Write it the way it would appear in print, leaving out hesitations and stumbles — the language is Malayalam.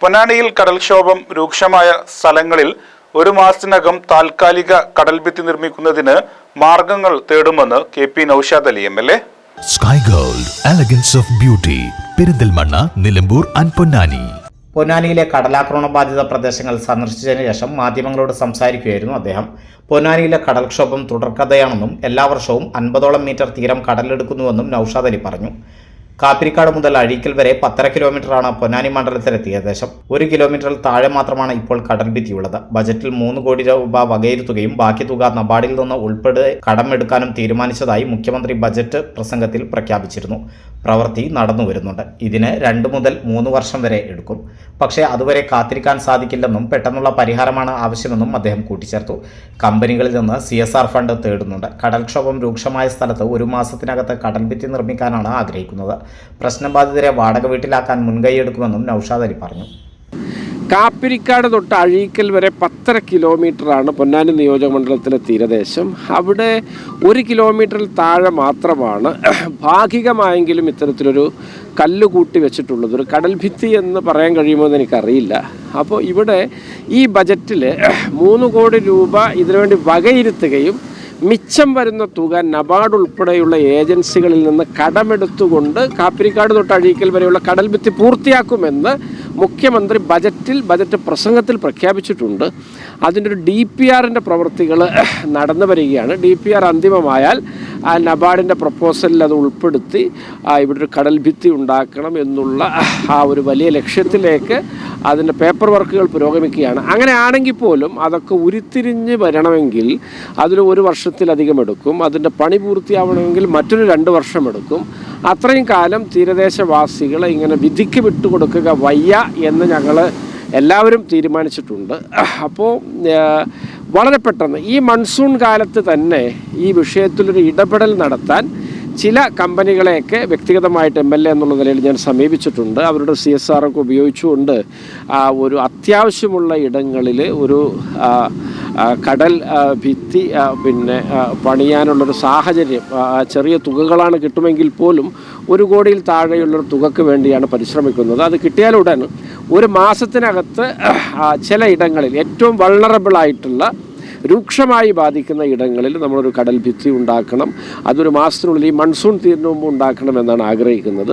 പൊന്നാനിയിൽ കടൽക്ഷോഭം രൂക്ഷമായ സ്ഥലങ്ങളിൽ ഒരു മാസത്തിനകം താൽക്കാലിക കടൽഭിത്തി നിർമ്മിക്കുന്നതിന് മാർഗങ്ങൾ തേടുമെന്ന് KP Noushad Ali MLA. Sky Gold, Elegance of Beauty, Perinthalmanna, Nilambur and Ponnani. പൊന്നാനിയിലെ കടലാക്രമണ ബാധിത പ്രദേശങ്ങൾ സന്ദർശിച്ചതിന് ശേഷം മാധ്യമങ്ങളോട് സംസാരിക്കുകയായിരുന്നു അദ്ദേഹം. പൊന്നാനിയിലെ കടൽക്ഷോഭം തുടർക്കഥയാണെന്നും എല്ലാ വർഷവും 50ഓളം മീറ്റർ തീരം കടലെടുക്കുന്നുവെന്നും നൌഷാദ് അലി പറഞ്ഞു. കാപ്പിരിക്കാട് മുതൽ അഴീക്കൽ വരെ 1.5 കിലോമീറ്ററാണ് പൊന്നാനി മണ്ഡലത്തിലെ തീരദേശം. 1 കിലോമീറ്ററിൽ താഴെ മാത്രമാണ് ഇപ്പോൾ കടൽഭിത്തിയുള്ളത്. ബജറ്റിൽ 3 കോടി രൂപ വകയിരുത്തുകയും ബാക്കി തുക നബാർഡിൽ നിന്ന് ഉൾപ്പെടെ കടമെടുക്കാനും തീരുമാനിച്ചതായി മുഖ്യമന്ത്രി ബജറ്റ് പ്രസംഗത്തിൽ പ്രഖ്യാപിച്ചിരുന്നു. പ്രവൃത്തി നടന്നുവരുന്നുണ്ട്. ഇതിന് 2 മുതൽ 3 വർഷം വരെ എടുക്കും. പക്ഷേ അതുവരെ കാത്തിരിക്കാൻ സാധിക്കില്ലെന്നും പെട്ടെന്നുള്ള പരിഹാരമാണ് ആവശ്യമെന്നും അദ്ദേഹം കൂട്ടിച്ചേർത്തു. കമ്പനികളിൽ നിന്ന് CSR ഫണ്ട് തേടുന്നുണ്ട്. കടൽക്ഷോഭം രൂക്ഷമായ സ്ഥലത്ത് 1 മാസത്തിനകത്ത് കടൽഭിത്തി നിർമ്മിക്കാനാണ് ആഗ്രഹിക്കുന്നത്. പ്രശ്നബാധിതരെ വാടക വീട്ടിലാക്കാൻ മുൻകൈയെടുക്കുമെന്നും നൌഷാദ് അലി പറഞ്ഞു. കാപ്പിരിക്കാട് തൊട്ട് അഴീക്കൽ വരെ 1.5 കിലോമീറ്ററാണ് പൊന്നാനി നിയോജകമണ്ഡലത്തിലെ തീരദേശം. അവിടെ 1 കിലോമീറ്ററിൽ താഴെ മാത്രമാണ് ഭാഗികമായെങ്കിലും ഇത്തരത്തിലൊരു കല്ല് കൂട്ടി വെച്ചിട്ടുള്ളത്. ഒരു കടൽഭിത്തി എന്ന് പറയാൻ കഴിയുമോ എന്ന് എനിക്കറിയില്ല. അപ്പോൾ ഇവിടെ ഈ ബജറ്റിൽ 3 കോടി രൂപ ഇതിനുവേണ്ടി വകയിരുത്തുകയും മിച്ചം വരുന്ന തുക നബാർഡ് ഉൾപ്പെടെയുള്ള ഏജൻസികളിൽ നിന്ന് കടമെടുത്തുകൊണ്ട് കാപ്പിരിക്കാട് തൊട്ട് അഴീക്കൽ വരെയുള്ള കടൽഭിത്തി പൂർത്തിയാക്കുമെന്ന് മുഖ്യമന്ത്രി ബജറ്റ് പ്രസംഗത്തിൽ പ്രഖ്യാപിച്ചിട്ടുണ്ട്. അതിൻ്റെ ഒരു DPRൻ്റെ പ്രവൃത്തികൾ നടന്നു വരികയാണ്. DPR അന്തിമമായാൽ നബാർഡിൻ്റെ പ്രപ്പോസലിൽ അത് ഉൾപ്പെടുത്തി ഇവിടെ ഒരു കടൽഭിത്തി ഉണ്ടാക്കണം എന്നുള്ള ആ ഒരു വലിയ ലക്ഷ്യത്തിലേക്ക് അതിൻ്റെ പേപ്പർ വർക്കുകൾ പുരോഗമിക്കുകയാണ്. അങ്ങനെ ആണെങ്കിൽ പോലും അതൊക്കെ ഉരുത്തിരിഞ്ഞ് വരണമെങ്കിൽ അതിൽ 1 വർഷത്തിലധികം എടുക്കും. അതിൻ്റെ പണി പൂർത്തിയാവണമെങ്കിൽ മറ്റൊരു 2 വർഷം എടുക്കും. അത്രയും കാലം തീരദേശവാസികളെ ഇങ്ങനെ വിധിക്ക് വിട്ടുകൊടുക്കുക വയ്യ എന്ന് ഞങ്ങൾ എല്ലാവരും തീരുമാനിച്ചിട്ടുണ്ട്. അപ്പോൾ വളരെ പെട്ടെന്ന് ഈ മൺസൂൺ കാലത്ത് തന്നെ ഈ വിഷയത്തിലൊരു ഇടപെടൽ നടത്താൻ ചില കമ്പനികളെയൊക്കെ വ്യക്തിഗതമായിട്ട് MLA എന്നുള്ള നിലയിൽ ഞാൻ സമീപിച്ചിട്ടുണ്ട്. അവരുടെ CSR ഒക്കെ ഉപയോഗിച്ചുകൊണ്ട് ഒരു അത്യാവശ്യമുള്ള ഇടങ്ങളിൽ ഒരു കടൽ ഭിത്തി പണിയാനുള്ളൊരു സാഹചര്യം ചെറിയ തുകകളാണ് കിട്ടുമെങ്കിൽ പോലും 1 കോടിയിൽ താഴെയുള്ളൊരു തുകക്ക് വേണ്ടിയാണ് പരിശ്രമിക്കുന്നത്. അത് കിട്ടിയാലുടൻ 1 മാസത്തിനകത്ത് ചില ഇടങ്ങളിൽ ഏറ്റവും വൾണറബിളായിട്ടുള്ള രൂക്ഷമായി ബാധിക്കുന്ന ഇടങ്ങളിൽ നമ്മളൊരു കടൽ ഭിത്തി ഉണ്ടാക്കണം. അതൊരു മാസത്തിനുള്ളിൽ ഈ മൺസൂൺ തീരുന്ന മുമ്പ് ഉണ്ടാക്കണമെന്നാണ് ആഗ്രഹിക്കുന്നത്.